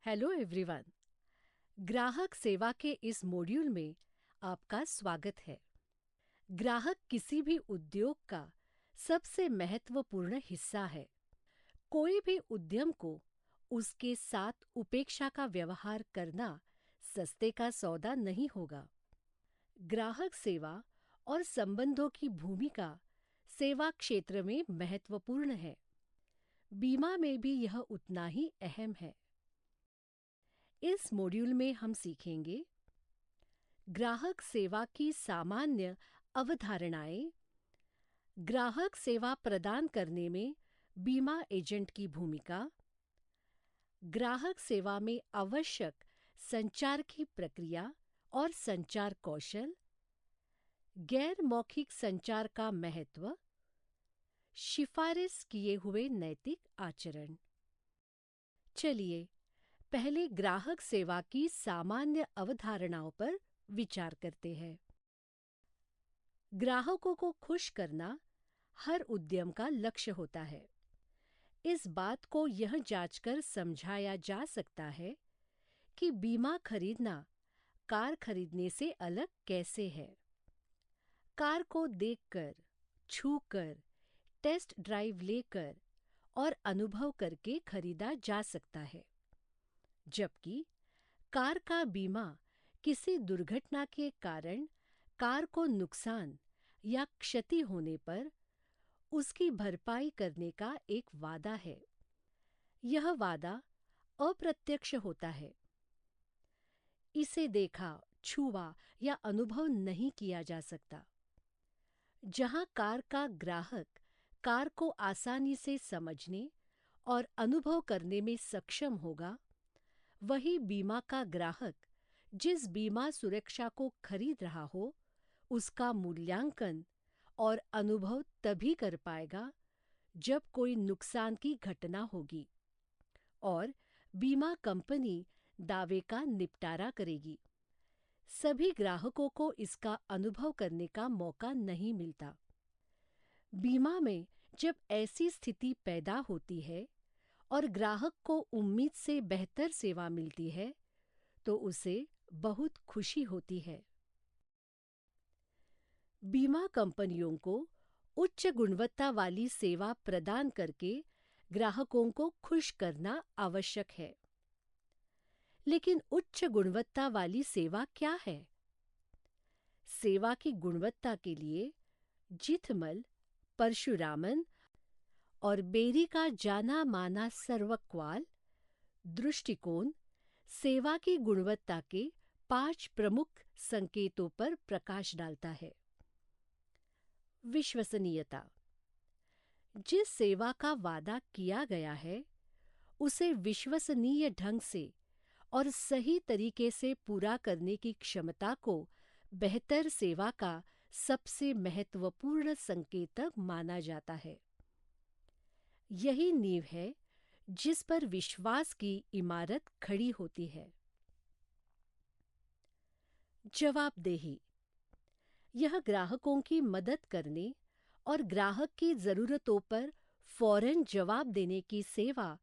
Hello everyone. ग्राहक सेवा के इस मॉड्यूल में आपका स्वागत है। ग्राहक किसी भी उद्योग का सबसे महत्वपूर्ण हिस्सा है। कोई भी उद्यम को उसके साथ उपेक्षा का व्यवहार करना सस्ते का सौदा नहीं होगा। ग्राहक सेवा और संबंधों की भूमिका सेवा क्षेत्र में महत्वपूर्ण है। बीमा में भी यह उतना ही अहम है। इस मॉड्यूल में हम सीखेंगे ग्राहक सेवा की सामान्य अवधारणाएं, ग्राहक सेवा प्रदान करने में बीमा एजेंट की भूमिका, ग्राहक सेवा में आवश्यक संचार की प्रक्रिया और संचार कौशल, गैर मौखिक संचार का महत्व, सिफारिश किए हुए नैतिक आचरण। चलिए पहले ग्राहक सेवा की सामान्य अवधारणाओं पर विचार करते हैं। ग्राहकों को खुश करना हर उद्यम का लक्ष्य होता है। इस बात को यह जांचकर समझाया जा सकता है कि बीमा खरीदना कार खरीदने से अलग कैसे है। कार को देखकर, छूकर, टेस्ट ड्राइव लेकर और अनुभव करके खरीदा जा सकता है, जबकि कार का बीमा किसी दुर्घटना के कारण कार को नुकसान या क्षति होने पर उसकी भरपाई करने का एक वादा है। यह वादा अप्रत्यक्ष होता है। इसे देखा, छुआ या अनुभव नहीं किया जा सकता। जहां कार का ग्राहक कार को आसानी से समझने और अनुभव करने में सक्षम होगा, वही बीमा का ग्राहक जिस बीमा सुरक्षा को खरीद रहा हो, उसका मूल्यांकन और अनुभव तभी कर पाएगा जब कोई नुकसान की घटना होगी और बीमा कंपनी दावे का निपटारा करेगी। सभी ग्राहकों को इसका अनुभव करने का मौका नहीं मिलता। बीमा में जब ऐसी स्थिति पैदा होती है और ग्राहक को उम्मीद से बेहतर सेवा मिलती है, तो उसे बहुत खुशी होती है। बीमा कंपनियों को उच्च गुणवत्ता वाली सेवा प्रदान करके ग्राहकों को खुश करना आवश्यक है। लेकिन उच्च गुणवत्ता वाली सेवा क्या है? सेवा की गुणवत्ता के लिए जीथमल, परशुरामन और बेरी का जाना माना सर्वक्वाल दृष्टिकोण सेवा की गुणवत्ता के 5 प्रमुख संकेतों पर प्रकाश डालता है। विश्वसनीयता। जिस सेवा का वादा किया गया है, उसे विश्वसनीय ढंग से और सही तरीके से पूरा करने की क्षमता को बेहतर सेवा का सबसे महत्वपूर्ण संकेतक माना जाता है। यही नींव है जिस पर विश्वास की इमारत खड़ी होती है। जवाबदेही। यह ग्राहकों की मदद करने और ग्राहक की ज़रूरतों पर फौरन जवाब देने की सेवा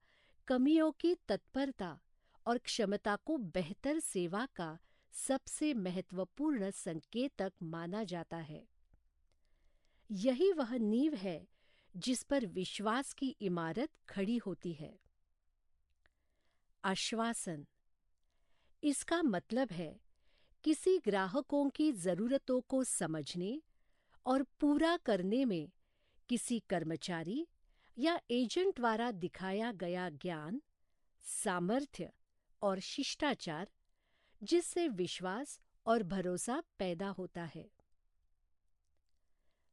कमियों की तत्परता और क्षमता को बेहतर सेवा का सबसे महत्वपूर्ण संकेतक माना जाता है। यही वह नींव है जिस पर विश्वास की इमारत खड़ी होती है। आश्वासन। इसका मतलब है किसी ग्राहकों की ज़रूरतों को समझने और पूरा करने में किसी कर्मचारी या एजेंट द्वारा दिखाया गया ज्ञान, सामर्थ्य और शिष्टाचार, जिससे विश्वास और भरोसा पैदा होता है।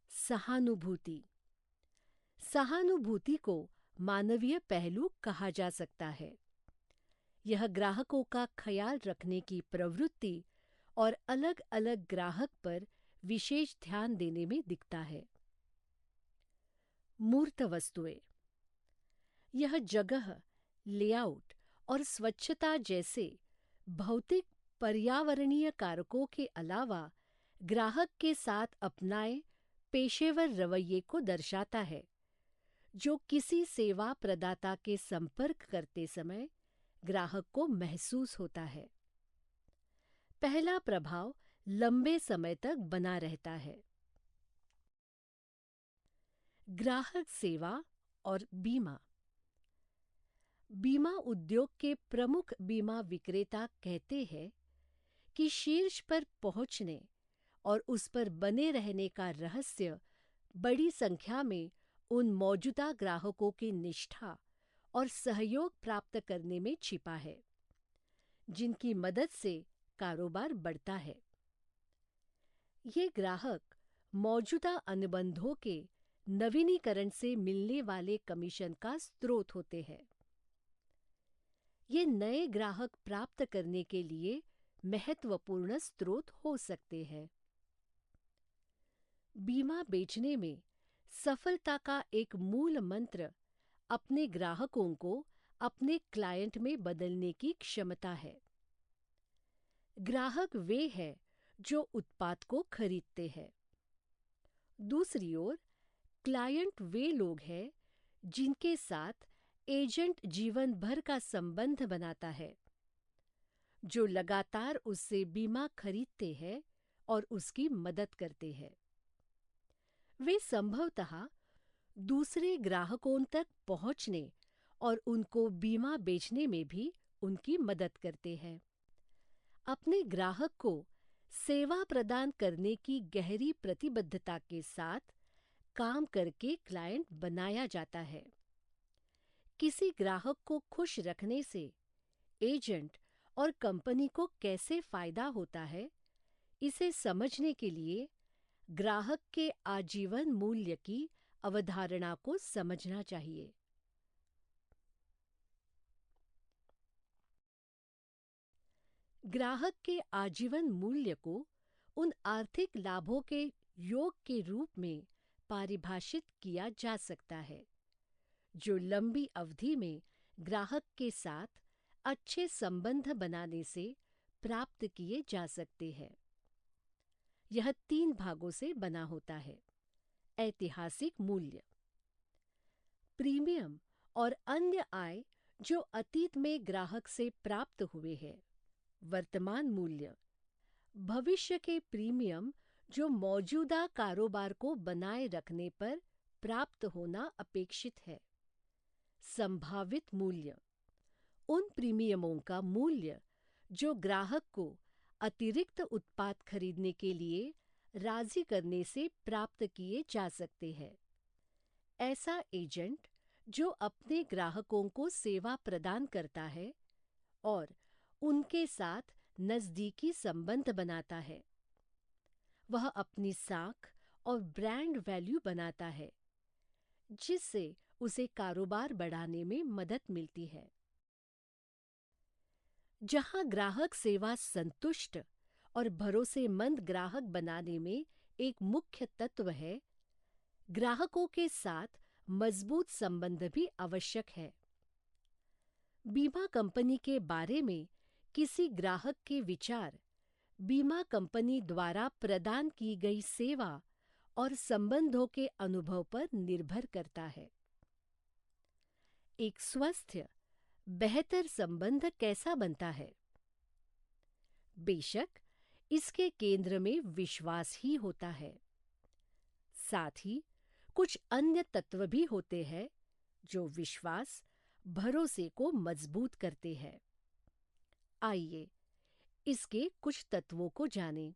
सहानुभूति। सहानुभूति को मानवीय पहलू कहा जा सकता है। यह ग्राहकों का ख्याल रखने की प्रवृत्ति और अलग-अलग ग्राहक पर विशेष ध्यान देने में दिखता है। मूर्त वस्तुएं। यह जगह, लेआउट और स्वच्छता जैसे भौतिक पर्यावरणीय कारकों के अलावा ग्राहक के साथ अपनाए पेशेवर रवैये को दर्शाता है, जो किसी सेवा प्रदाता के संपर्क करते समय ग्राहक को महसूस होता है। पहला प्रभाव लंबे समय तक बना रहता है। ग्राहक सेवा और बीमा। बीमा उद्योग के प्रमुख बीमा विक्रेता कहते हैं कि शीर्ष पर पहुंचने और उस पर बने रहने का रहस्य बड़ी संख्या में उन मौजूदा ग्राहकों की निष्ठा और सहयोग प्राप्त करने में छिपा है, जिनकी मदद से कारोबार बढ़ता है। ये ग्राहक मौजूदा अनुबंधों के नवीनीकरण से मिलने वाले कमीशन का स्रोत होते हैं। ये नए ग्राहक प्राप्त करने के लिए महत्वपूर्ण स्रोत हो सकते हैं। बीमा बेचने में सफलता का एक मूल मंत्र अपने ग्राहकों को अपने क्लाइंट में बदलने की क्षमता है। ग्राहक वे हैं जो उत्पाद को खरीदते हैं। दूसरी ओर, क्लाइंट वे लोग हैं जिनके साथ एजेंट जीवन भर का संबंध बनाता है, जो लगातार उससे बीमा खरीदते हैं और उसकी मदद करते हैं। वे संभवतः दूसरे ग्राहकों तक पहुंचने और उनको बीमा बेचने में भी उनकी मदद करते हैं। अपने ग्राहक को सेवा प्रदान करने की गहरी प्रतिबद्धता के साथ काम करके क्लाइंट बनाया जाता है। किसी ग्राहक को खुश रखने से एजेंट और कंपनी को कैसे फायदा होता है, इसे समझने के लिए ग्राहक के आजीवन मूल्य की अवधारणा को समझना चाहिए। ग्राहक के आजीवन मूल्य को उन आर्थिक लाभों के योग के रूप में परिभाषित किया जा सकता है जो लंबी अवधि में ग्राहक के साथ अच्छे संबंध बनाने से प्राप्त किए जा सकते हैं। यह 3 भागों से बना होता है। ऐतिहासिक मूल्य, प्रीमियम और अन्य आय जो अतीत में ग्राहक से प्राप्त हुए हैं। वर्तमान मूल्य, भविष्य के प्रीमियम जो मौजूदा कारोबार को बनाए रखने पर प्राप्त होना अपेक्षित है। संभावित मूल्य, उन प्रीमियमों का मूल्य जो ग्राहक को अतिरिक्त उत्पाद खरीदने के लिए राजी करने से प्राप्त किए जा सकते हैं। ऐसा एजेंट जो अपने ग्राहकों को सेवा प्रदान करता है और उनके साथ नज़दीकी संबंध बनाता है, वह अपनी साख और ब्रांड वैल्यू बनाता है, जिससे उसे कारोबार बढ़ाने में मदद मिलती है। जहां ग्राहक सेवा संतुष्ट और भरोसेमंद ग्राहक बनाने में एक मुख्य तत्व है, ग्राहकों के साथ मजबूत संबंध भी आवश्यक है। बीमा कंपनी के बारे में किसी ग्राहक के विचार बीमा कंपनी द्वारा प्रदान की गई सेवा और संबंधों के अनुभव पर निर्भर करता है। एक स्वस्थ, बेहतर संबंध कैसा बनता है? बेशक, इसके केंद्र में विश्वास ही होता है। साथ ही कुछ अन्य तत्व भी होते हैं जो विश्वास, भरोसे को मजबूत करते हैं। आइए इसके कुछ तत्वों को जानें।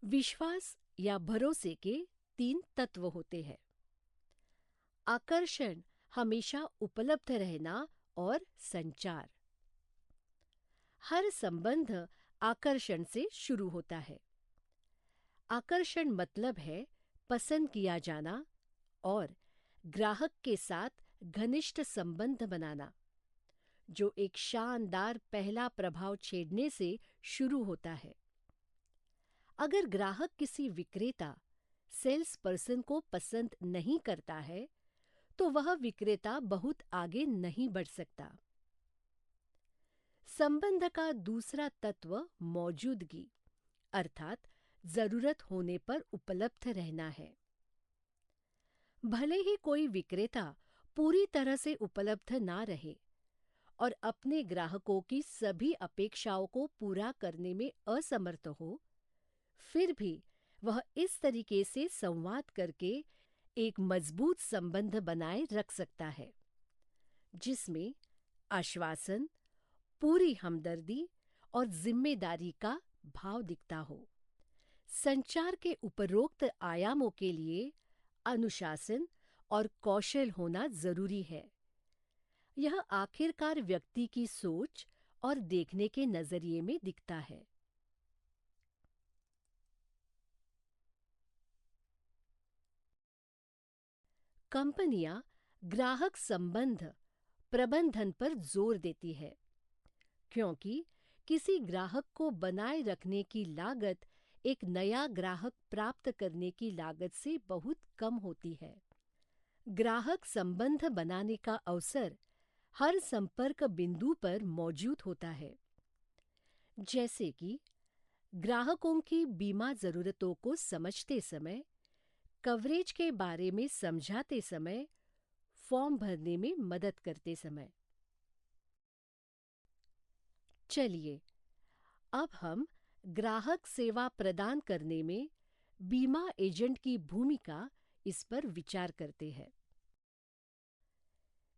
विश्वास या भरोसे के 3 तत्व होते हैं। आकर्षण, हमेशा उपलब्ध रहना और संचार। हर संबंध आकर्षण से शुरू होता है। आकर्षण मतलब है पसंद किया जाना और ग्राहक के साथ घनिष्ठ संबंध बनाना, जो एक शानदार पहला प्रभाव छेड़ने से शुरू होता है। अगर ग्राहक किसी विक्रेता, सेल्स पर्सन को पसंद नहीं करता है, तो वह विक्रेता बहुत आगे नहीं बढ़ सकता। संबंध का दूसरा तत्व मौजूदगी, अर्थात जरूरत होने पर उपलब्ध रहना है। भले ही कोई विक्रेता पूरी तरह से उपलब्ध ना रहे और अपने ग्राहकों की सभी अपेक्षाओं को पूरा करने में असमर्थ हो, फिर भी वह इस तरीके से संवाद करके एक मजबूत संबंध बनाए रख सकता है, जिसमें आश्वासन, पूरी हमदर्दी और जिम्मेदारी का भाव दिखता हो। संचार के उपरोक्त आयामों के लिए अनुशासन और कौशल होना जरूरी है। यह आखिरकार व्यक्ति की सोच और देखने के नजरिए में दिखता है। कंपनियां ग्राहक संबंध प्रबंधन पर जोर देती है, क्योंकि किसी ग्राहक को बनाए रखने की लागत एक नया ग्राहक प्राप्त करने की लागत से बहुत कम होती है। ग्राहक संबंध बनाने का अवसर हर संपर्क बिंदु पर मौजूद होता है, जैसे कि ग्राहकों की बीमा जरूरतों को समझते समय, कवरेज के बारे में समझाते समय, फॉर्म भरने में मदद करते समय। चलिए अब हम ग्राहक सेवा प्रदान करने में बीमा एजेंट की भूमिका इस पर विचार करते हैं।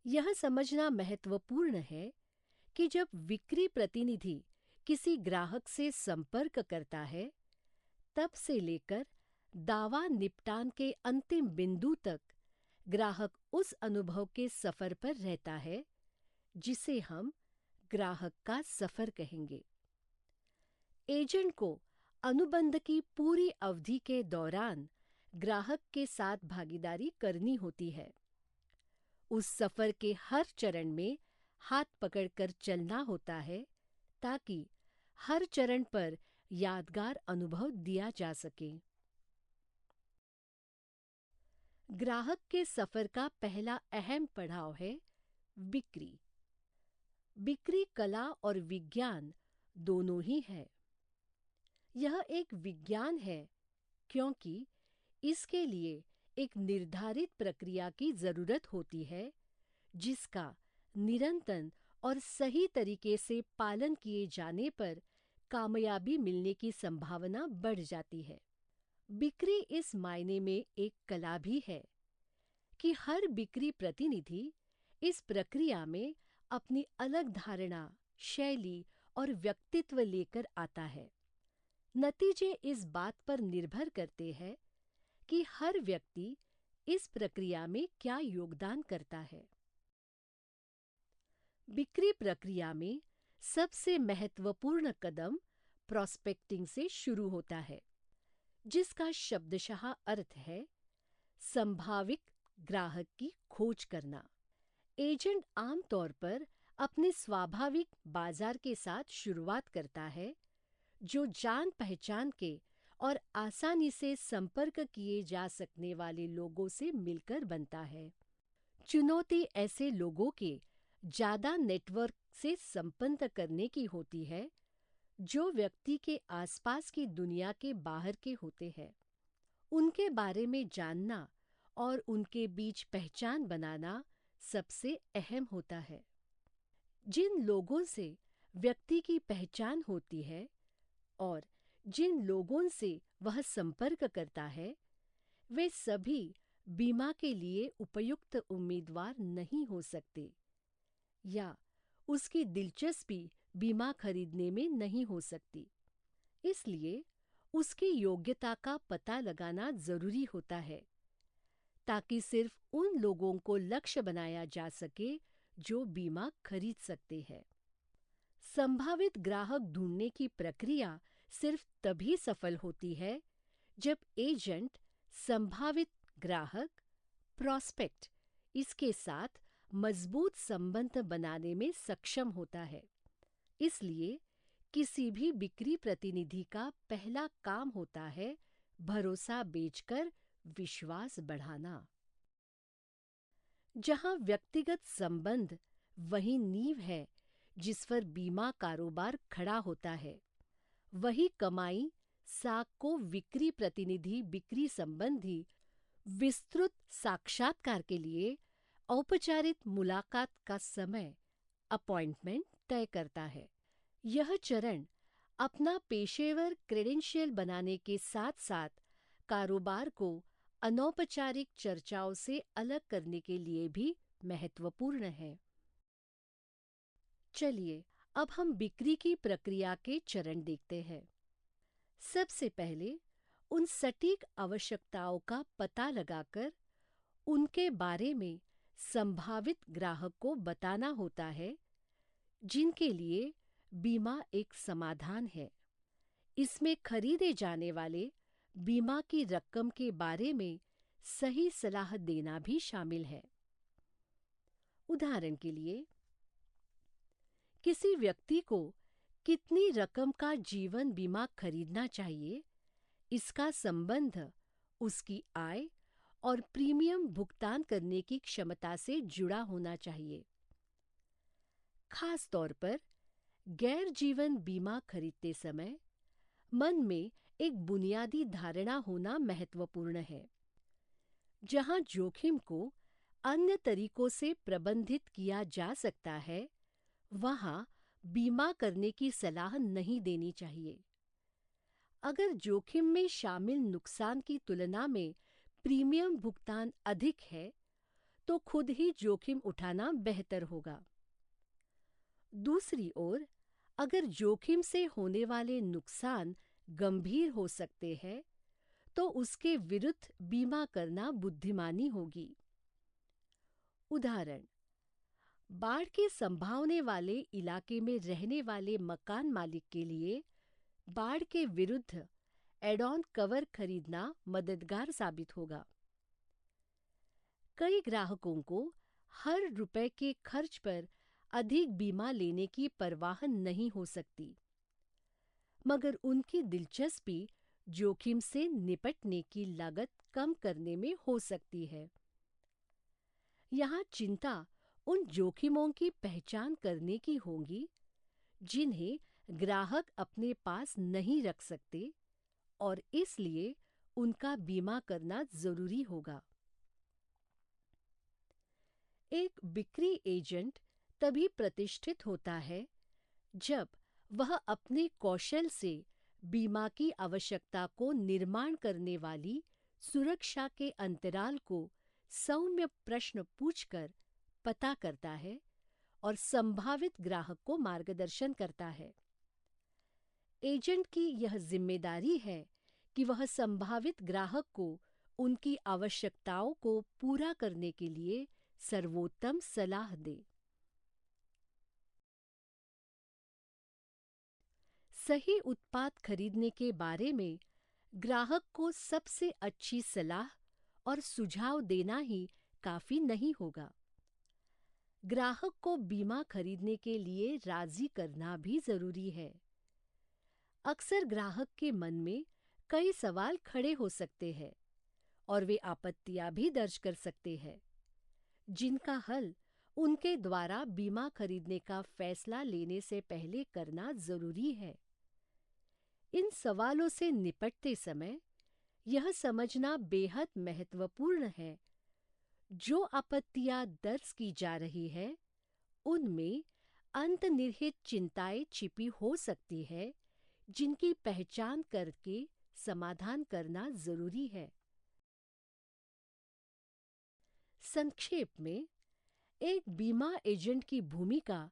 यह समझना महत्वपूर्ण है कि जब विक्री प्रतिनिधि किसी ग्राहक से संपर्क करता है, तब से लेकर दावा निपटान के अंतिम बिंदु तक ग्राहक उस अनुभव के सफर पर रहता है, जिसे हम ग्राहक का सफर कहेंगे। एजेंट को अनुबंध की पूरी अवधि के दौरान ग्राहक के साथ भागीदारी करनी होती है। उस सफर के हर चरण में हाथ पकड़कर चलना होता है, ताकि हर चरण पर यादगार अनुभव दिया जा सके। ग्राहक के सफर का पहला अहम पड़ाव है बिक्री। बिक्री कला और विज्ञान दोनों ही है। यह एक विज्ञान है, क्योंकि इसके लिए एक निर्धारित प्रक्रिया की जरूरत होती है, जिसका निरंतर और सही तरीके से पालन किए जाने पर कामयाबी मिलने की संभावना बढ़ जाती है। बिक्री इस मायने में एक कला भी है कि हर बिक्री प्रतिनिधि इस प्रक्रिया में अपनी अलग धारणा, शैली और व्यक्तित्व लेकर आता है। नतीजे इस बात पर निर्भर करते हैं कि हर व्यक्ति इस प्रक्रिया में क्या योगदान करता है। बिक्री प्रक्रिया में सबसे महत्वपूर्ण कदम प्रोस्पेक्टिंग से शुरू होता है, जिसका शब्दशः अर्थ है संभावित ग्राहक की खोज करना। एजेंट आमतौर पर अपने स्वाभाविक बाजार के साथ शुरुआत करता है, जो जान पहचान के और आसानी से संपर्क किए जा सकने वाले लोगों से मिलकर बनता है। चुनौती ऐसे लोगों के ज्यादा नेटवर्क से संपन्न करने की होती है, जो व्यक्ति के आसपास की दुनिया के बाहर के होते हैं। उनके बारे में जानना और उनके बीच पहचान बनाना सबसे अहम होता है। जिन लोगों से व्यक्ति की पहचान होती है और जिन लोगों से वह संपर्क करता है, वे सभी बीमा के लिए उपयुक्त उम्मीदवार नहीं हो सकते, या उसकी दिलचस्पी बीमा खरीदने में नहीं हो सकती। इसलिए उसकी योग्यता का पता लगाना जरूरी होता है, ताकि सिर्फ उन लोगों को लक्ष्य बनाया जा सके जो बीमा खरीद सकते हैं। संभावित ग्राहक ढूंढने की प्रक्रिया सिर्फ तभी सफल होती है जब एजेंट संभावित ग्राहक प्रॉस्पेक्ट इसके साथ मजबूत संबंध बनाने में सक्षम होता है। इसलिए किसी भी बिक्री प्रतिनिधि का पहला काम होता है भरोसा बेचकर विश्वास बढ़ाना। जहां व्यक्तिगत संबंध वही नींव है जिस पर बीमा कारोबार खड़ा होता है, वही कमाई साख को बिक्री प्रतिनिधि बिक्री संबंधी विस्तृत साक्षात्कार के लिए औपचारिक मुलाकात का समय अपॉइंटमेंट तय करता है। यह चरण अपना पेशेवर क्रेडेंशियल बनाने के साथ-साथ कारोबार को अनौपचारिक चर्चाओं से अलग करने के लिए भी महत्वपूर्ण है। चलिए अब हम बिक्री की प्रक्रिया के चरण देखते हैं। सबसे पहले उन सटीक आवश्यकताओं का पता लगाकर उनके बारे में संभावित ग्राहक को बताना होता है, जिनके लिए बीमा एक समाधान है। इसमें खरीदे जाने वाले बीमा की रकम के बारे में सही सलाह देना भी शामिल है। उदाहरण के लिए, किसी व्यक्ति को कितनी रकम का जीवन बीमा खरीदना चाहिए, इसका संबंध उसकी आय और प्रीमियम भुगतान करने की क्षमता से जुड़ा होना चाहिए। खास तौर पर गैर जीवन बीमा खरीदते समय मन में एक बुनियादी धारणा होना महत्वपूर्ण है। जहां जोखिम को अन्य तरीकों से प्रबंधित किया जा सकता है, वहां बीमा करने की सलाह नहीं देनी चाहिए। अगर जोखिम में शामिल नुकसान की तुलना में प्रीमियम भुगतान अधिक है, तो खुद ही जोखिम उठाना बेहतर होगा। दूसरी ओर, अगर जोखिम से होने वाले नुकसान गंभीर हो सकते हैं, तो उसके विरुद्ध बीमा करना बुद्धिमानी होगी। उदाहरण, बाढ़ के संभावने वाले इलाके में रहने वाले मकान मालिक के लिए बाढ़ के विरुद्ध एड-ऑन कवर खरीदना मददगार साबित होगा। कई ग्राहकों को हर रुपए के खर्च पर अधिक बीमा लेने की परवाह नहीं हो सकती, मगर उनकी दिलचस्पी जोखिम से निपटने की लागत कम करने में हो सकती है। यहाँ चिंता उन जोखिमों की पहचान करने की होगी जिन्हें ग्राहक अपने पास नहीं रख सकते, और इसलिए उनका बीमा करना जरूरी होगा। एक बिक्री एजेंट तभी प्रतिष्ठित होता है जब वह अपने कौशल से बीमा की आवश्यकता को निर्माण करने वाली सुरक्षा के अंतराल को सौम्य प्रश्न पूछकर पता करता है और संभावित ग्राहक को मार्गदर्शन करता है। एजेंट की यह जिम्मेदारी है कि वह संभावित ग्राहक को उनकी आवश्यकताओं को पूरा करने के लिए सर्वोत्तम सलाह दे। सही उत्पाद खरीदने के बारे में ग्राहक को सबसे अच्छी सलाह और सुझाव देना ही काफी नहीं होगा। ग्राहक को बीमा खरीदने के लिए राजी करना भी जरूरी है। अक्सर ग्राहक के मन में कई सवाल खड़े हो सकते हैं और वे आपत्तियां भी दर्ज कर सकते हैं, जिनका हल उनके द्वारा बीमा खरीदने का फैसला लेने से पहले करना जरूरी है। इन सवालों से निपटते समय यह समझना बेहद महत्वपूर्ण है जो आपत्तियां दर्ज की जा रही है, उनमें अंतर्निहित चिंताएं छिपी हो सकती है, जिनकी पहचान करके समाधान करना जरूरी है। संक्षेप में, एक बीमा एजेंट की भूमिका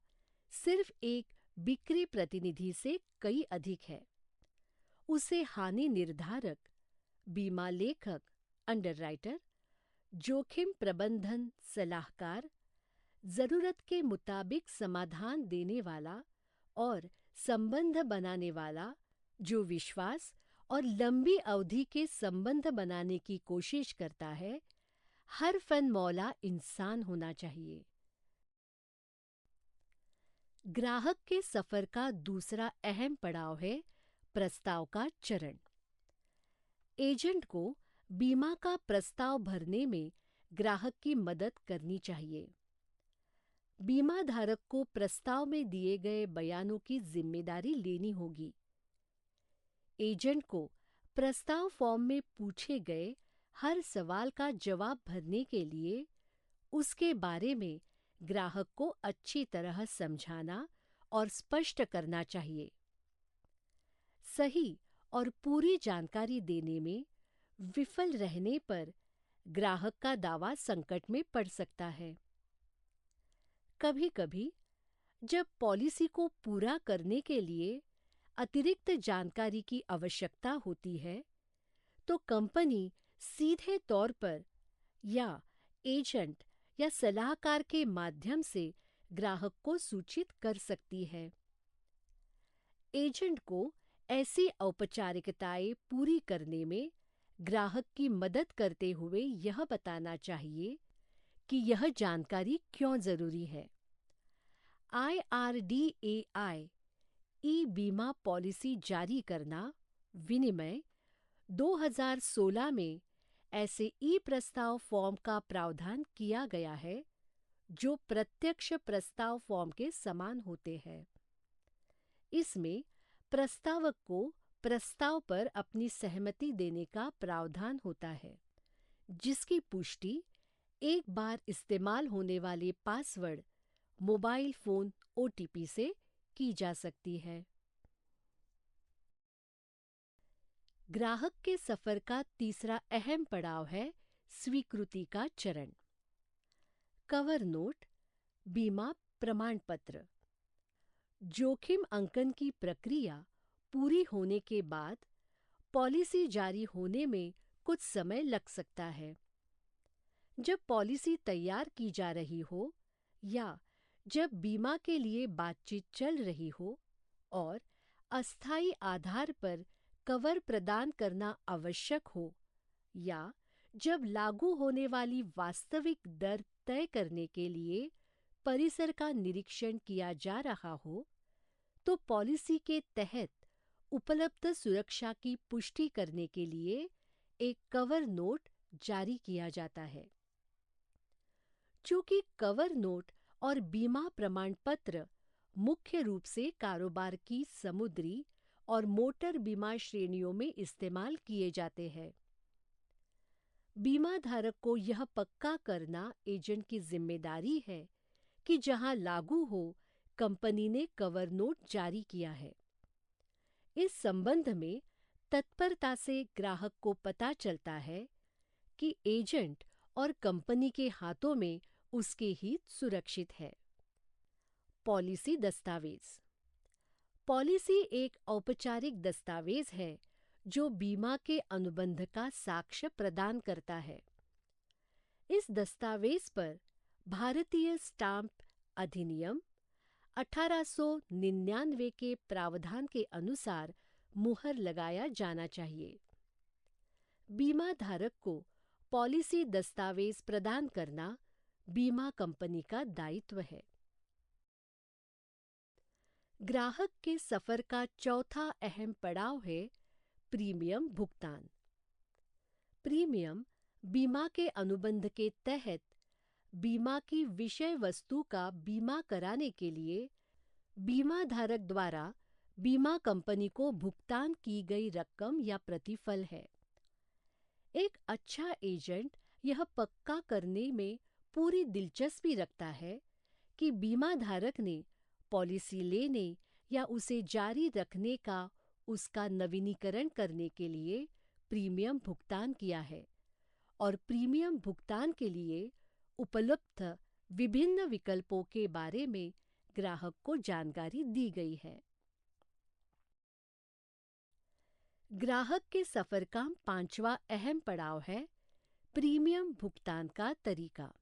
सिर्फ एक बिक्री प्रतिनिधि से कई अधिक है। उसे हानि निर्धारक, बीमा लेखक, अंडरराइटर, जोखिम प्रबंधन सलाहकार, जरूरत के मुताबिक समाधान देने वाला और संबंध बनाने वाला जो विश्वास और लंबी अवधि के संबंध बनाने की कोशिश करता है, हर फन मौला इंसान होना चाहिए। ग्राहक के सफर का दूसरा अहम पड़ाव है प्रस्ताव का चरण। एजेंट को बीमा का प्रस्ताव भरने में ग्राहक की मदद करनी चाहिए। बीमा धारक को प्रस्ताव में दिए गए बयानों की जिम्मेदारी लेनी होगी। एजेंट को प्रस्ताव फॉर्म में पूछे गए हर सवाल का जवाब भरने के लिए उसके बारे में ग्राहक को अच्छी तरह समझाना और स्पष्ट करना चाहिए। सही और पूरी जानकारी देने में विफल रहने पर ग्राहक का दावा संकट में पड़ सकता है। कभी-कभी जब पॉलिसी को पूरा करने के लिए अतिरिक्त जानकारी की आवश्यकता होती है, तो कंपनी सीधे तौर पर या एजेंट या सलाहकार के माध्यम से ग्राहक को सूचित कर सकती है। एजेंट को ऐसी औपचारिकताएं पूरी करने में ग्राहक की मदद करते हुए यह बताना चाहिए कि यह जानकारी क्यों जरूरी है। IRDAI ई बीमा पॉलिसी जारी करना विनिमय 2016 में ऐसे ई प्रस्ताव फॉर्म का प्रावधान किया गया है जो प्रत्यक्ष प्रस्ताव फॉर्म के समान होते हैं। इसमें प्रस्तावक को प्रस्ताव पर अपनी सहमति देने का प्रावधान होता है, जिसकी पुष्टि एक बार इस्तेमाल होने वाले पासवर्ड, मोबाइल फोन OTP से की जा सकती है। ग्राहक के सफर का तीसरा अहम पड़ाव है स्वीकृति का चरण। कवर नोट, बीमा प्रमाण पत्र। जोखिम अंकन की प्रक्रिया पूरी होने के बाद पॉलिसी जारी होने में कुछ समय लग सकता है। जब पॉलिसी तैयार की जा रही हो या जब बीमा के लिए बातचीत चल रही हो और अस्थायी आधार पर कवर प्रदान करना आवश्यक हो, या जब लागू होने वाली वास्तविक दर तय करने के लिए परिसर का निरीक्षण किया जा रहा हो, तो पॉलिसी के तहत उपलब्ध सुरक्षा की पुष्टि करने के लिए एक कवर नोट जारी किया जाता है। चूंकि कवर नोट और बीमा प्रमाण पत्र मुख्य रूप से कारोबार की समुद्री और मोटर बीमा श्रेणियों में इस्तेमाल किए जाते हैं, बीमा धारक को यह पक्का करना एजेंट की जिम्मेदारी है कि जहां लागू हो, कंपनी ने कवर नोट जारी किया है। इस संबंध में तत्परता से ग्राहक को पता चलता है कि एजेंट और कंपनी के हाथों में उसके हित सुरक्षित है। पॉलिसी दस्तावेज। पॉलिसी एक औपचारिक दस्तावेज है जो बीमा के अनुबंध का साक्ष्य प्रदान करता है। इस दस्तावेज पर भारतीय स्टाम्प अधिनियम 1899 के प्रावधान के अनुसार मुहर लगाया जाना चाहिए। बीमा धारक को पॉलिसी दस्तावेज प्रदान करना बीमा कंपनी का दायित्व है। ग्राहक के सफर का चौथा अहम पड़ाव है प्रीमियम भुगतान। प्रीमियम बीमा के अनुबंध के तहत बीमा की विषय वस्तु का बीमा कराने के लिए बीमा धारक द्वारा बीमा कंपनी को भुगतान की गई रकम या प्रतिफल है। एक अच्छा एजेंट यह पक्का करने में पूरी दिलचस्पी रखता है कि बीमा धारक ने पॉलिसी लेने या उसे जारी रखने का उसका नवीनीकरण करने के लिए प्रीमियम भुगतान किया है और प्रीमियम भुगतान के लिए उपलब्ध विभिन्न विकल्पों के बारे में ग्राहक को जानकारी दी गई है। ग्राहक के सफर का पांचवा अहम पड़ाव है प्रीमियम भुगतान का तरीका।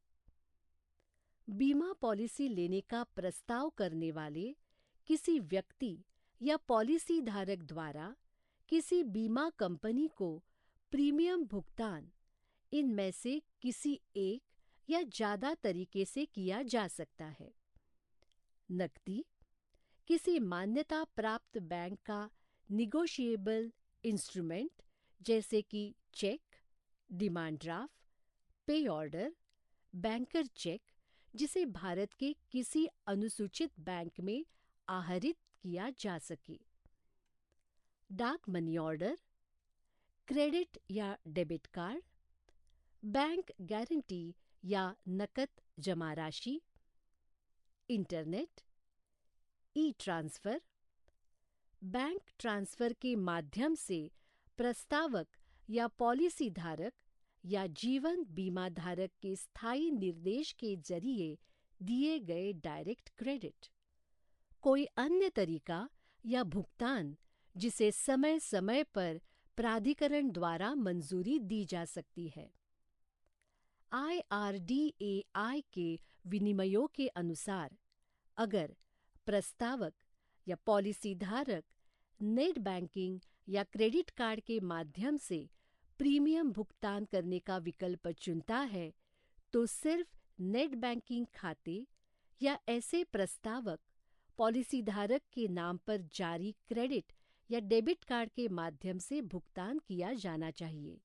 बीमा पॉलिसी लेने का प्रस्ताव करने वाले किसी व्यक्ति या पॉलिसी धारक द्वारा किसी बीमा कंपनी को प्रीमियम भुगतान इनमें से किसी एक या ज़्यादा तरीके से किया जा सकता है। नकदी, किसी मान्यता प्राप्त बैंक का निगोशिएबल इंस्ट्रूमेंट जैसे कि चेक, डिमांड ड्राफ्ट, पे ऑर्डर, बैंकर चेक जिसे भारत के किसी अनुसूचित बैंक में आहरित किया जा सके, डाक मनी ऑर्डर, क्रेडिट या डेबिट कार्ड, बैंक गारंटी या नकद जमा राशि, इंटरनेट, ई ट्रांसफर, बैंक ट्रांसफर के माध्यम से प्रस्तावक या पॉलिसी धारक या जीवन बीमा धारक के स्थायी निर्देश के जरिए दिए गए डायरेक्ट क्रेडिट, कोई अन्य तरीका या भुगतान जिसे समय समय पर प्राधिकरण द्वारा मंजूरी दी जा सकती है। IRDAI के विनियमों के अनुसार, अगर प्रस्तावक या पॉलिसी धारक नेट बैंकिंग या क्रेडिट कार्ड के माध्यम से प्रीमियम भुगतान करने का विकल्प चुनता है, तो सिर्फ नेट बैंकिंग खाते या ऐसे प्रस्तावक पॉलिसी धारक के नाम पर जारी क्रेडिट या डेबिट कार्ड के माध्यम से भुगतान किया जाना चाहिए।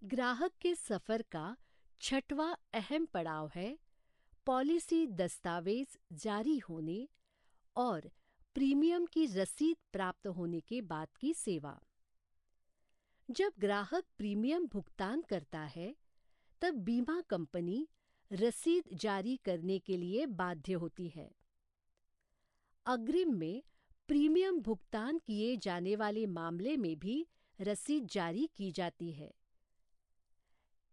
ग्राहक के सफर का छठवां अहम पड़ाव है पॉलिसी दस्तावेज जारी होने और प्रीमियम की रसीद प्राप्त होने के बाद की सेवा। जब ग्राहक प्रीमियम भुगतान करता है, तब बीमा कंपनी रसीद जारी करने के लिए बाध्य होती है। अग्रिम में प्रीमियम भुगतान किए जाने वाले मामले में भी रसीद जारी की जाती है।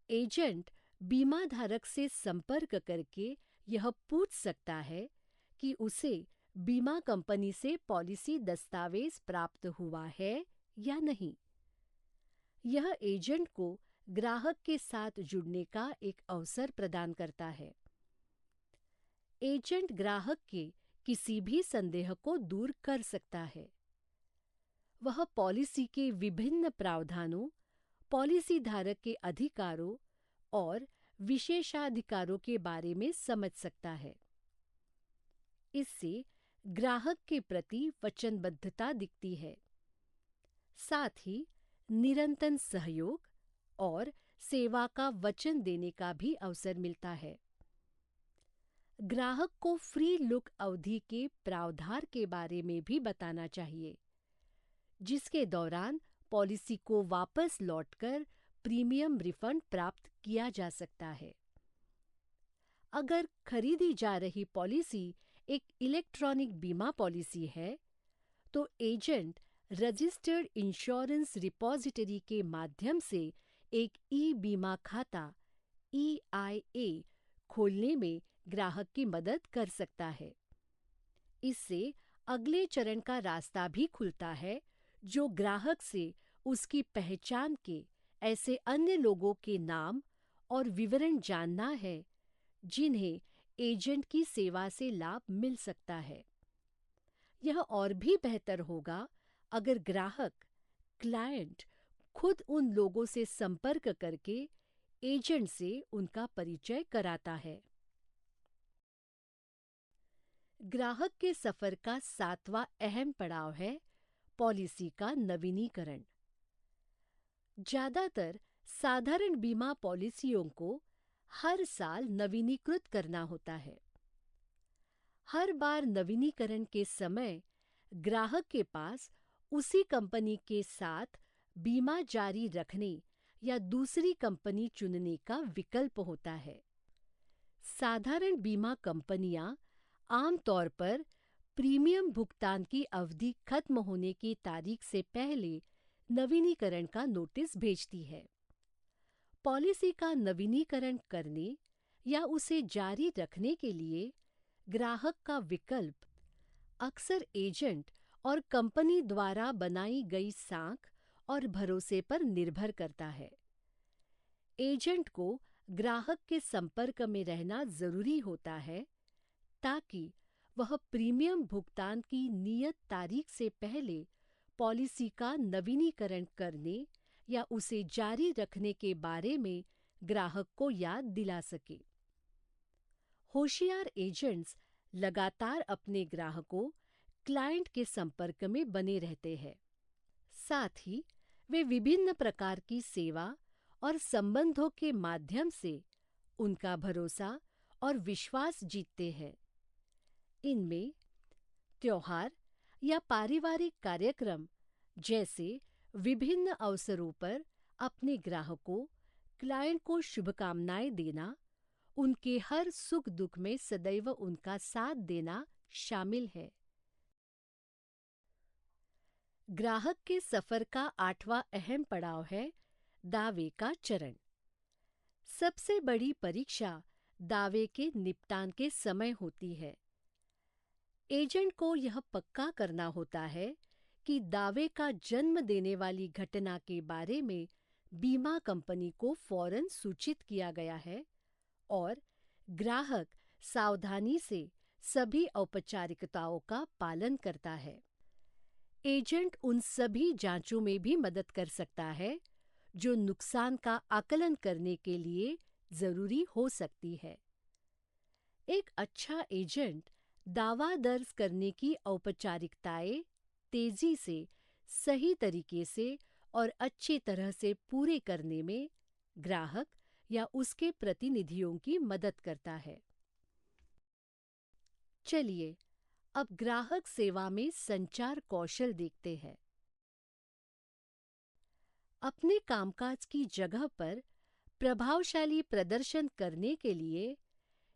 एजेंट बीमा धारक से संपर्क करके यह पूछ सकता है कि उसे बीमा कंपनी से पॉलिसी दस्तावेज प्राप्त हुआ है या नहीं। यह एजेंट को ग्राहक के साथ जुड़ने का एक अवसर प्रदान करता है। एजेंट ग्राहक के किसी भी संदेह को दूर कर सकता है। वह पॉलिसी के विभिन्न प्रावधानों, पॉलिसी धारक के अधिकारों और विशेषाधिकारों के बारे में समझ सकता है। इससे ग्राहक के प्रति वचनबद्धता दिखती है। साथ ही निरंतर सहयोग और सेवा का वचन देने का भी अवसर मिलता है। ग्राहक को फ्री लुक अवधि के प्रावधान के बारे में भी बताना चाहिए, जिसके दौरान पॉलिसी को वापस लौटकर प्रीमियम रिफंड प्राप्त किया जा सकता है। अगर खरीदी जा रही पॉलिसी एक इलेक्ट्रॉनिक बीमा पॉलिसी है, तो एजेंट रजिस्टर्ड इंश्योरेंस रिपॉजिटरी के माध्यम से एक ई बीमा खाता EIA खोलने में ग्राहक की मदद कर सकता है। इससे अगले चरण का रास्ता भी खुलता है, जो ग्राहक से उसकी पहचान के ऐसे अन्य लोगों के नाम और विवरण जानना है, जिन्हें एजेंट की सेवा से लाभ मिल सकता है। यह और भी बेहतर होगा अगर ग्राहक, क्लाइंट खुद उन लोगों से संपर्क करके एजेंट से उनका परिचय कराता है। ग्राहक के सफर का सातवां अहम पड़ाव है पॉलिसी का नवीनीकरण। ज्यादातर साधारण बीमा पॉलिसियों को हर साल नवीनीकृत करना होता है। हर बार नवीनीकरण के समय ग्राहक के पास उसी कंपनी के साथ बीमा जारी रखने या दूसरी कंपनी चुनने का विकल्प होता है। साधारण बीमा कंपनियां आमतौर पर प्रीमियम भुगतान की अवधि खत्म होने की तारीख से पहले नवीनीकरण का नोटिस भेजती है। पॉलिसी का नवीनीकरण करने या उसे जारी रखने के लिए ग्राहक का विकल्प अक्सर एजेंट और कंपनी द्वारा बनाई गई साख और भरोसे पर निर्भर करता है। एजेंट को ग्राहक के संपर्क में रहना जरूरी होता है, ताकि वह प्रीमियम भुगतान की नियत तारीख से पहले पॉलिसी का नवीनीकरण करने या उसे जारी रखने के बारे में ग्राहक को याद दिला सके। होशियार एजेंट्स लगातार अपने ग्राहकों, क्लाइंट के संपर्क में बने रहते हैं। साथ ही वे विभिन्न प्रकार की सेवा और संबंधों के माध्यम से उनका भरोसा और विश्वास जीतते हैं। इनमें त्योहार या पारिवारिक कार्यक्रम जैसे विभिन्न अवसरों पर अपने ग्राहकों, क्लाइंट को शुभकामनाएं देना, उनके हर सुख दुख में सदैव उनका साथ देना शामिल है। ग्राहक के सफर का 8वां अहम पड़ाव है दावे का चरण। सबसे बड़ी परीक्षा दावे के निपटान के समय होती है। एजेंट को यह पक्का करना होता है कि दावे का जन्म देने वाली घटना के बारे में बीमा कंपनी को फौरन सूचित किया गया है और ग्राहक सावधानी से सभी औपचारिकताओं का पालन करता है। एजेंट उन सभी जांचों में भी मदद कर सकता है जो नुकसान का आकलन करने के लिए जरूरी हो सकती है। एक अच्छा एजेंट दावा दर्ज करने की औपचारिकताएं तेजी से, सही तरीके से और अच्छी तरह से पूरे करने में ग्राहक या उसके प्रतिनिधियों की मदद करता है। चलिए अब ग्राहक सेवा में संचार कौशल देखते हैं। अपने कामकाज की जगह पर प्रभावशाली प्रदर्शन करने के लिए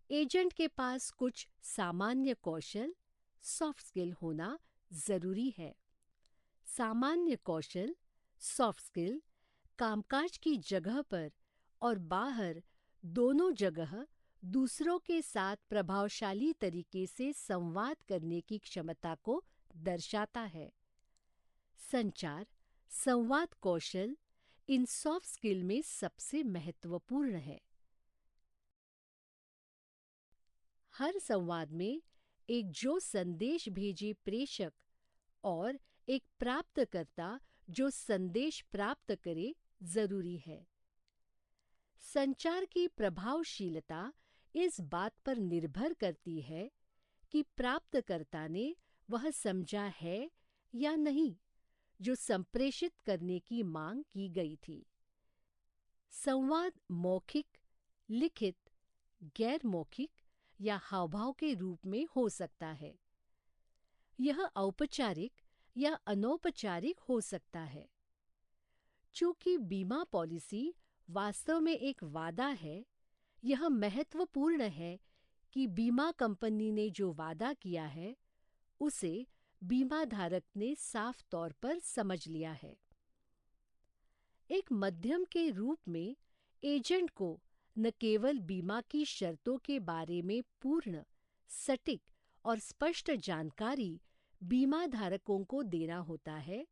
एजेंट के पास कुछ सामान्य कौशल, सॉफ्ट स्किल होना जरूरी है। सामान्य कौशल, सॉफ्ट स्किल, कामकाज की जगह पर और बाहर दोनों जगह दूसरों के साथ प्रभावशाली तरीके से संवाद करने की क्षमता को दर्शाता है। संचार, संवाद कौशल इन सॉफ्ट स्किल में सबसे महत्वपूर्ण है। हर संवाद में एक जो संदेश भेजे प्रेषक और एक प्राप्तकर्ता जो संदेश प्राप्त करे जरूरी है। संचार की प्रभावशीलता इस बात पर निर्भर करती है कि प्राप्तकर्ता ने वह समझा है या नहीं जो संप्रेषित करने की मांग की गई थी। संवाद मौखिक, लिखित, गैर मौखिक या हावभाव के रूप में हो सकता है। यह औपचारिक या अनौपचारिक हो सकता है। चूंकि बीमा पॉलिसी वास्तव में एक वादा है, यह महत्वपूर्ण है कि बीमा कंपनी ने जो वादा किया है उसे बीमा धारक ने साफ तौर पर समझ लिया है। एक मध्यम के रूप में एजेंट को न केवल बीमा की शर्तों के बारे में पूर्ण, सटीक और स्पष्ट जानकारी बीमा धारकों को देना होता है,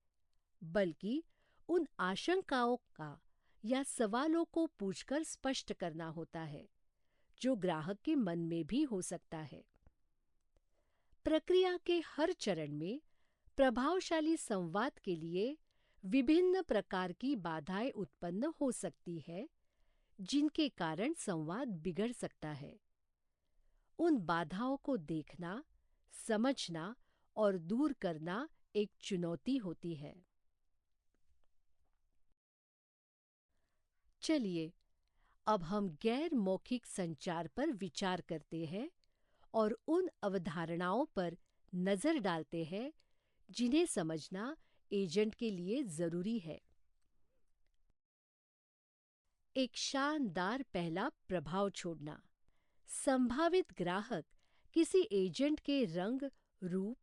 बल्कि उन आशंकाओं का या सवालों को पूछकर स्पष्ट करना होता है जो ग्राहक के मन में भी हो सकता है। प्रक्रिया के हर चरण में प्रभावशाली संवाद के लिए विभिन्न प्रकार की बाधाएं उत्पन्न हो सकती है जिनके कारण संवाद बिगड़ सकता है। उन बाधाओं को देखना, समझना और दूर करना एक चुनौती होती है। चलिए अब हम गैर मौखिक संचार पर विचार करते हैं और उन अवधारणाओं पर नजर डालते हैं जिन्हें समझना एजेंट के लिए जरूरी है। एक शानदार पहला प्रभाव छोड़ना। संभावित ग्राहक किसी एजेंट के रंग, रूप,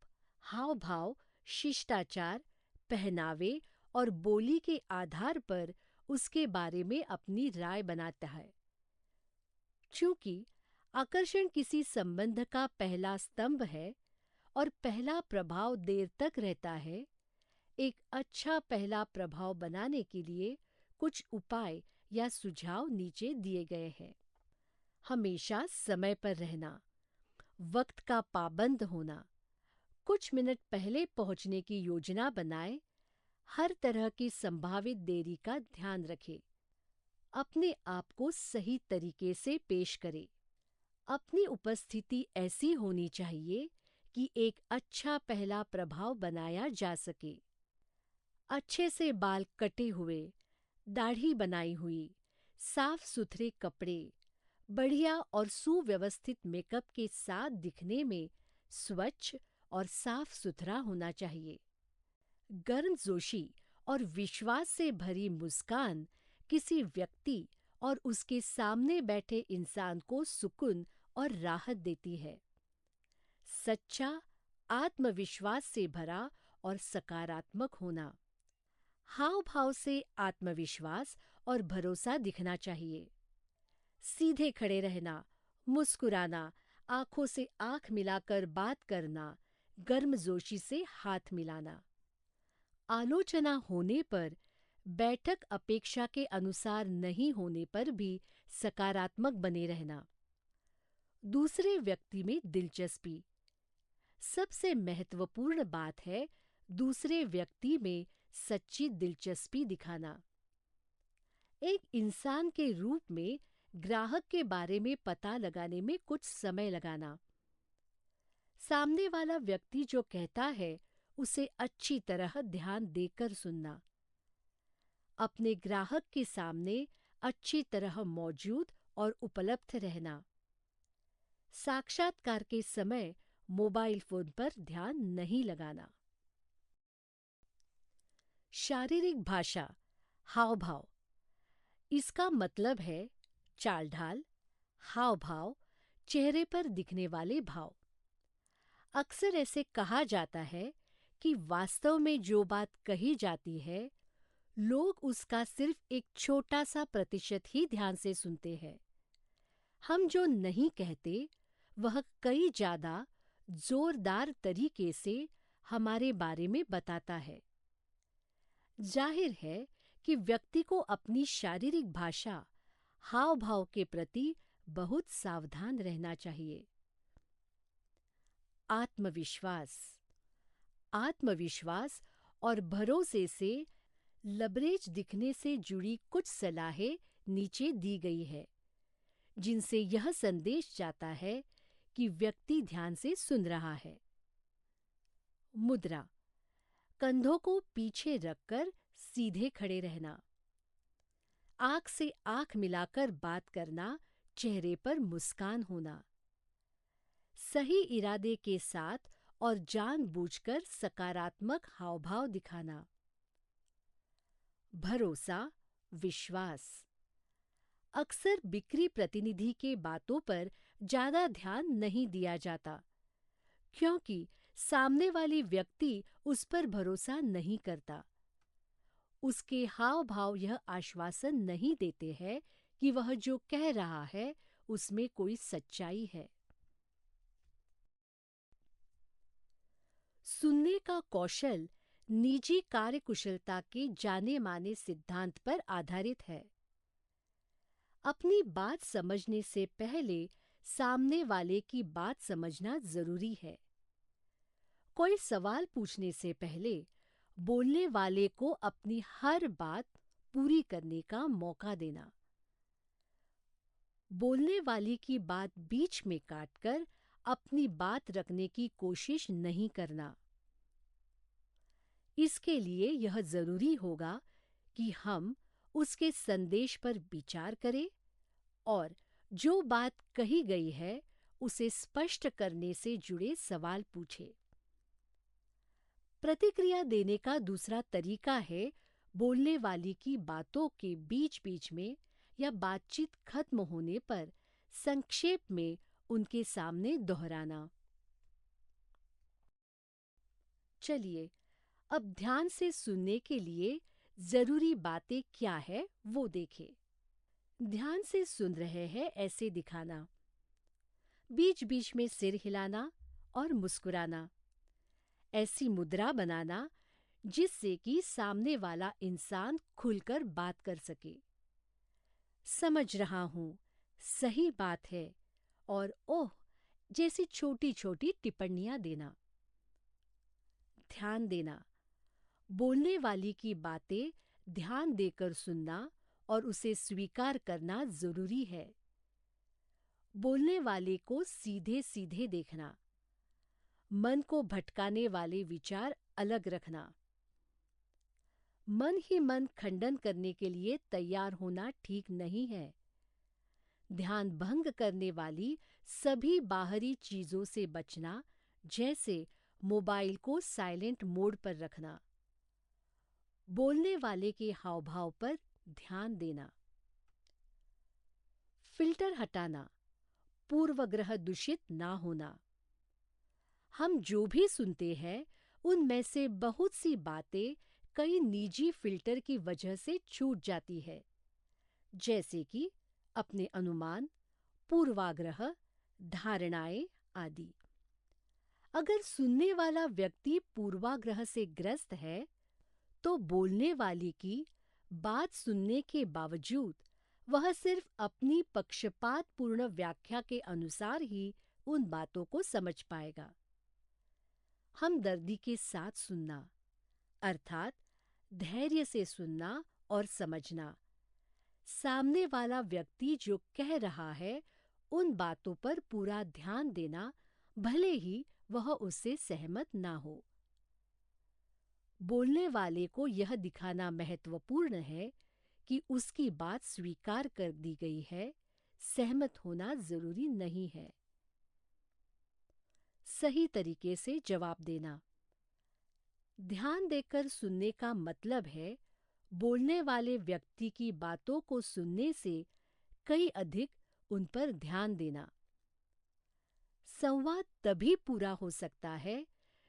हाव भाव, शिष्टाचार, पहनावे और बोली के आधार पर उसके बारे में अपनी राय बनाता है। चूंकि आकर्षण किसी संबंध का पहला स्तंभ है और पहला प्रभाव देर तक रहता है, एक अच्छा पहला प्रभाव बनाने के लिए कुछ उपाय या सुझाव नीचे दिए गए हैं। हमेशा समय पर रहना, वक्त का पाबंद होना, कुछ मिनट पहले पहुंचने की योजना बनाएं, हर तरह की संभावित देरी का ध्यान रखें, अपने आप को सही तरीके से पेश करें। अपनी उपस्थिति ऐसी होनी चाहिए कि एक अच्छा पहला प्रभाव बनाया जा सके। अच्छे से बाल कटे हुए, दाढ़ी बनाई हुई, साफ सुथरे कपड़े, बढ़िया और सुव्यवस्थित मेकअप के साथ दिखने में स्वच्छ और साफ सुथरा होना चाहिए। गर्मजोशी और विश्वास से भरी मुस्कान किसी व्यक्ति और उसके सामने बैठे इंसान को सुकून और राहत देती है। सच्चा, आत्मविश्वास से भरा और सकारात्मक होना। हाव भाव से आत्मविश्वास और भरोसा दिखना चाहिए। सीधे खड़े रहना, मुस्कुराना, आंखों से आंख मिलाकर बात करना, गर्मजोशी से हाथ मिलाना। आलोचना होने पर, बैठक अपेक्षा के अनुसार नहीं होने पर भी सकारात्मक बने रहना। दूसरे व्यक्ति में दिलचस्पी। सबसे महत्वपूर्ण बात है दूसरे व्यक्ति में सच्ची दिलचस्पी दिखाना। एक इंसान के रूप में ग्राहक के बारे में पता लगाने में कुछ समय लगाना। सामने वाला व्यक्ति जो कहता है उसे अच्छी तरह ध्यान देकर सुनना। अपने ग्राहक के सामने अच्छी तरह मौजूद और उपलब्ध रहना। साक्षात्कार के समय मोबाइल फोन पर ध्यान नहीं लगाना। शारीरिक भाषा, हाव भाव। इसका मतलब है चाल ढाल, हाव भाव, चेहरे पर दिखने वाले भाव। अक्सर ऐसे कहा जाता है कि वास्तव में जो बात कही जाती है, लोग उसका सिर्फ एक छोटा सा प्रतिशत ही ध्यान से सुनते हैं। हम जो नहीं कहते, वह कई ज्यादा जोरदार तरीके से हमारे बारे में बताता है। जाहिर है कि व्यक्ति को अपनी शारीरिक भाषा, हाव भाव के प्रति बहुत सावधान रहना चाहिए। आत्मविश्वास। आत्मविश्वास और भरोसे से लबरेज दिखने से जुड़ी कुछ सलाहें नीचे दी गई है, जिनसे यह संदेश जाता है कि व्यक्ति ध्यान से सुन रहा है। मुद्रा। कंधों को पीछे रखकर सीधे खड़े रहना। आंख से आंख मिलाकर बात करना, चेहरे पर मुस्कान होना। सही इरादे के साथ और जानबूझकर सकारात्मक हावभाव दिखाना। भरोसा, विश्वास। अक्सर बिक्री प्रतिनिधि के बातों पर ज्यादा ध्यान नहीं दिया जाता, क्योंकि सामने वाली व्यक्ति उस पर भरोसा नहीं करता। उसके हाव भाव यह आश्वासन नहीं देते हैं कि वह जो कह रहा है उसमें कोई सच्चाई है। सुनने का कौशल निजी कार्यकुशलता के जाने माने सिद्धांत पर आधारित है। अपनी बात समझने से पहले सामने वाले की बात समझना जरूरी है। कोई सवाल पूछने से पहले बोलने वाले को अपनी हर बात पूरी करने का मौका देना। बोलने वाली की बात बीच में काटकर अपनी बात रखने की कोशिश नहीं करना। इसके लिए यह जरूरी होगा कि हम उसके संदेश पर विचार करें और जो बात कही गई है उसे स्पष्ट करने से जुड़े सवाल पूछें। प्रतिक्रिया देने का दूसरा तरीका है बोलने वाली की बातों के बीच-बीच में या बातचीत खत्म होने पर संक्षेप में उनके सामने दोहराना। चलिए, अब ध्यान से सुनने के लिए जरूरी बातें क्या है वो देखें। ध्यान से सुन रहे हैं ऐसे दिखाना, बीच-बीच में सिर हिलाना और मुस्कुराना, ऐसी मुद्रा बनाना जिससे कि सामने वाला इंसान खुलकर बात कर सके। समझ रहा हूँ, सही बात है और ओह जैसी छोटी-छोटी टिप्पणियां देना। ध्यान देना। बोलने वाली की बातें ध्यान देकर सुनना और उसे स्वीकार करना जरूरी है। बोलने वाले को सीधे-सीधे देखना। मन को भटकाने वाले विचार अलग रखना। मन ही मन खंडन करने के लिए तैयार होना ठीक नहीं है। ध्यान भंग करने वाली सभी बाहरी चीजों से बचना, जैसे मोबाइल को साइलेंट मोड पर रखना। बोलने वाले के हाव भाव पर ध्यान देना। फिल्टर हटाना, पूर्वग्रह दूषित ना होना। हम जो भी सुनते हैं उनमें से बहुत सी बातें कई निजी फिल्टर की वजह से छूट जाती है, जैसे कि अपने अनुमान, पूर्वाग्रह, धारणाएं आदि। अगर सुनने वाला व्यक्ति पूर्वाग्रह से ग्रस्त है, तो बोलने वाले की बात सुनने के बावजूद वह सिर्फ अपनी पक्षपातपूर्ण व्याख्या के अनुसार ही उन बातों को समझ पाएगा। हमदर्दी के साथ सुनना, अर्थात धैर्य से सुनना और समझना, सामने वाला व्यक्ति जो कह रहा है उन बातों पर पूरा ध्यान देना, भले ही वह उससे सहमत ना हो। बोलने वाले को यह दिखाना महत्वपूर्ण है कि उसकी बात स्वीकार कर दी गई है, सहमत होना जरूरी नहीं है। सही तरीके से जवाब देना। ध्यान देकर सुनने का मतलब है बोलने वाले व्यक्ति की बातों को सुनने से कई अधिक उन पर ध्यान देना। संवाद तभी पूरा हो सकता है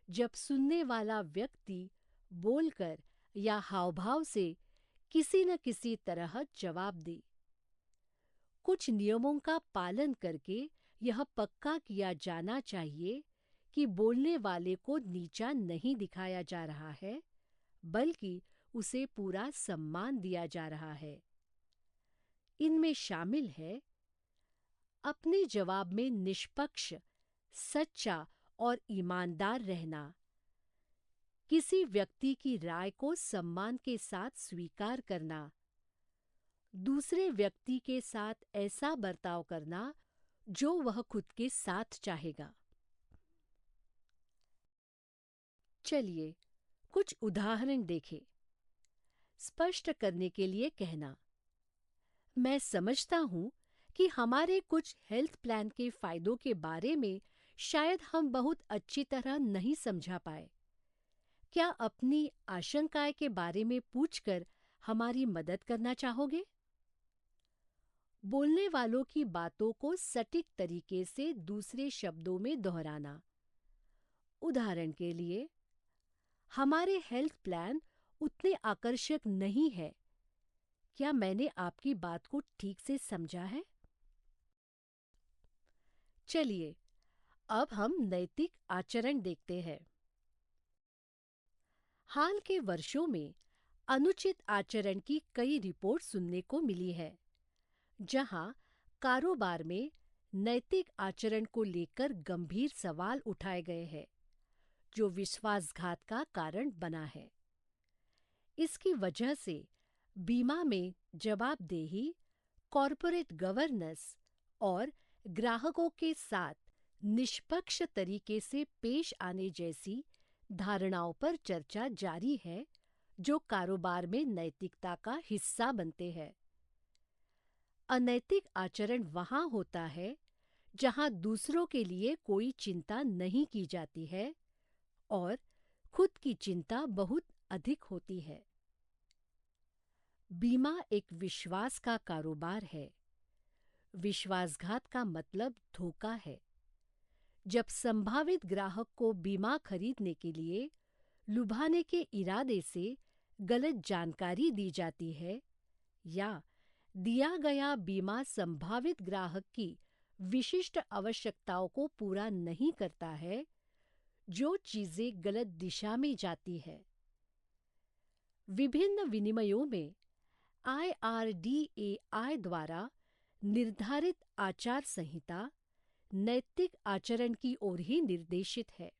जब सुनने वाला व्यक्ति बोलकर या हावभाव से किसी न किसी तरह जवाब दे। कुछ नियमों का पालन करके यह पक्का किया जाना चाहिए कि बोलने वाले को नीचा नहीं दिखाया जा रहा है, बल्कि उसे पूरा सम्मान दिया जा रहा है। इनमें शामिल है अपने जवाब में निष्पक्ष, सच्चा और ईमानदार रहना, किसी व्यक्ति की राय को सम्मान के साथ स्वीकार करना, दूसरे व्यक्ति के साथ ऐसा बर्ताव करना जो वह खुद के साथ चाहेगा। चलिए कुछ उदाहरण देखें। स्पष्ट करने के लिए कहना, मैं समझता हूं कि हमारे कुछ हेल्थ प्लान के फायदों के बारे में शायद हम बहुत अच्छी तरह नहीं समझा पाए। क्या अपनी आशंकाएं के बारे में पूछकर हमारी मदद करना चाहोगे? बोलने वालों की बातों को सटीक तरीके से दूसरे शब्दों में दोहराना। उदाहरण के लिए, हमारे हेल्थ प्लान उतने आकर्षक नहीं है। क्या मैंने आपकी बात को ठीक से समझा है? चलिए अब हम नैतिक आचरण देखते हैं। हाल के वर्षों में अनुचित आचरण की कई रिपोर्ट सुनने को मिली है, जहां कारोबार में नैतिक आचरण को लेकर गंभीर सवाल उठाए गए हैं, जो विश्वासघात का कारण बना है। इसकी वजह से बीमा में जवाबदेही, कॉरपोरेट गवर्नेंस और ग्राहकों के साथ निष्पक्ष तरीके से पेश आने जैसी धारणाओं पर चर्चा जारी है, जो कारोबार में नैतिकता का हिस्सा बनते हैं। अनैतिक आचरण वहाँ होता है जहाँ दूसरों के लिए कोई चिंता नहीं की जाती है और खुद की चिंता बहुत अधिक होती है। बीमा एक विश्वास का कारोबार है। विश्वासघात का मतलब धोखा है। जब संभावित ग्राहक को बीमा खरीदने के लिए लुभाने के इरादे से गलत जानकारी दी जाती है या दिया गया बीमा संभावित ग्राहक की विशिष्ट आवश्यकताओं को पूरा नहीं करता है, जो चीजें गलत दिशा में जाती है। विभिन्न विनिमयों में IRDAI द्वारा निर्धारित आचार संहिता नैतिक आचरण की ओर ही निर्देशित है।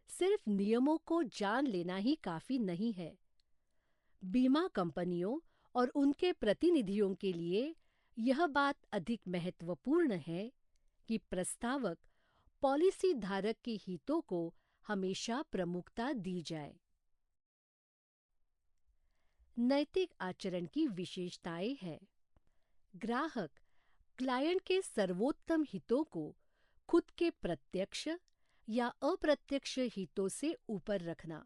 सिर्फ नियमों को जान लेना ही काफी नहीं है। बीमा कंपनियों और उनके प्रतिनिधियों के लिए यह बात अधिक महत्वपूर्ण है कि प्रस्तावक पॉलिसी धारक के हितों को हमेशा प्रमुखता दी जाए। नैतिक आचरण की विशेषताएं हैं। ग्राहक, क्लाइंट के सर्वोत्तम हितों को खुद के प्रत्यक्ष या अप्रत्यक्ष हितों से ऊपर रखना।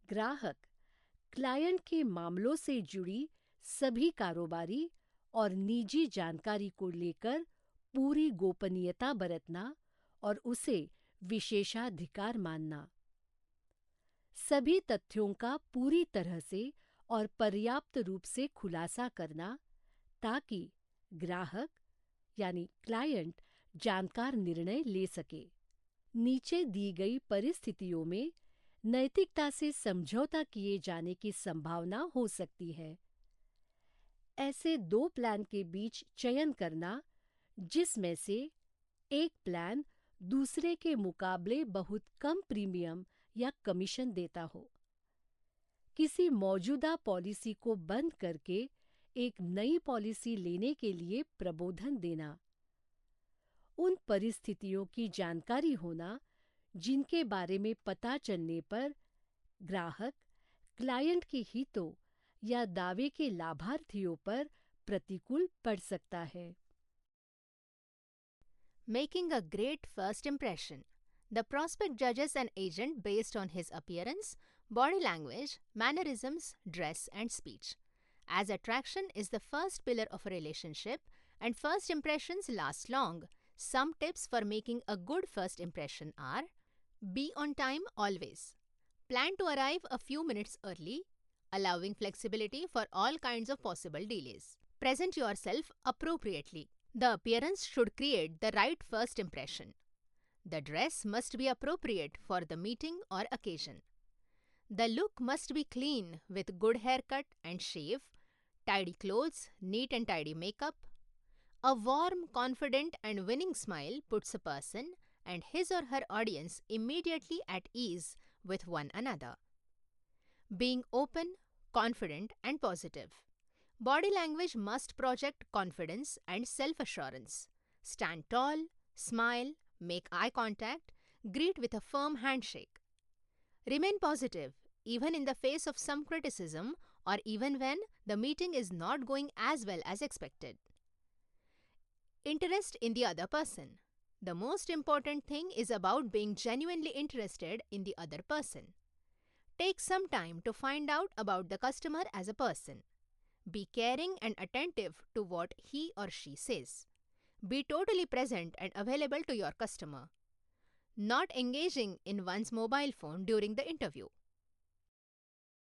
ग्राहक, क्लाइंट के मामलों से जुड़ी सभी कारोबारी और निजी जानकारी को लेकर पूरी गोपनीयता बरतना और उसे विशेषाधिकार मानना। सभी तथ्यों का पूरी तरह से और पर्याप्त रूप से खुलासा करना ताकि ग्राहक यानी क्लाइंट जानकार निर्णय ले सके। नीचे दी गई परिस्थितियों में नैतिकता से समझौता किए जाने की संभावना हो सकती है। ऐसे दो प्लान के बीच चयन करना जिसमें से एक प्लान दूसरे के मुकाबले बहुत कम प्रीमियम या कमीशन देता हो। किसी मौजूदा पॉलिसी को बंद करके एक नई पॉलिसी लेने के लिए प्रबोधन देना। उन परिस्थितियों की जानकारी होना जिनके बारे में पता चलने पर ग्राहक क्लाइंट के हितों या दावे के लाभार्थियों पर प्रतिकूल पड़ सकता है। Making a great first impression. The prospect judges an agent based on his appearance, body language, mannerisms, dress, and speech. As attraction is the first pillar of a relationship and first impressions last long, some tips for making a good first impression are: be on time always. Plan to arrive a few minutes early, allowing flexibility for all kinds of possible delays. Present yourself appropriately. The appearance should create the right first impression. The dress must be appropriate for the meeting or occasion. The look must be clean with good haircut and shave, tidy clothes, neat and tidy makeup. A warm, confident and winning smile puts a person and his or her audience immediately at ease with one another. Being open, confident and positive. Body language must project confidence and self-assurance. Stand tall, smile, make eye contact, greet with a firm handshake. Remain positive, even in the face of some criticism or even when the meeting is not going as well as expected. Interest in the other person. The most important thing is about being genuinely interested in the other person. Take some time to find out about the customer as a person. Be caring and attentive to what he or she says. Be totally present and available to your customer. Not engaging in one's mobile phone during the interview.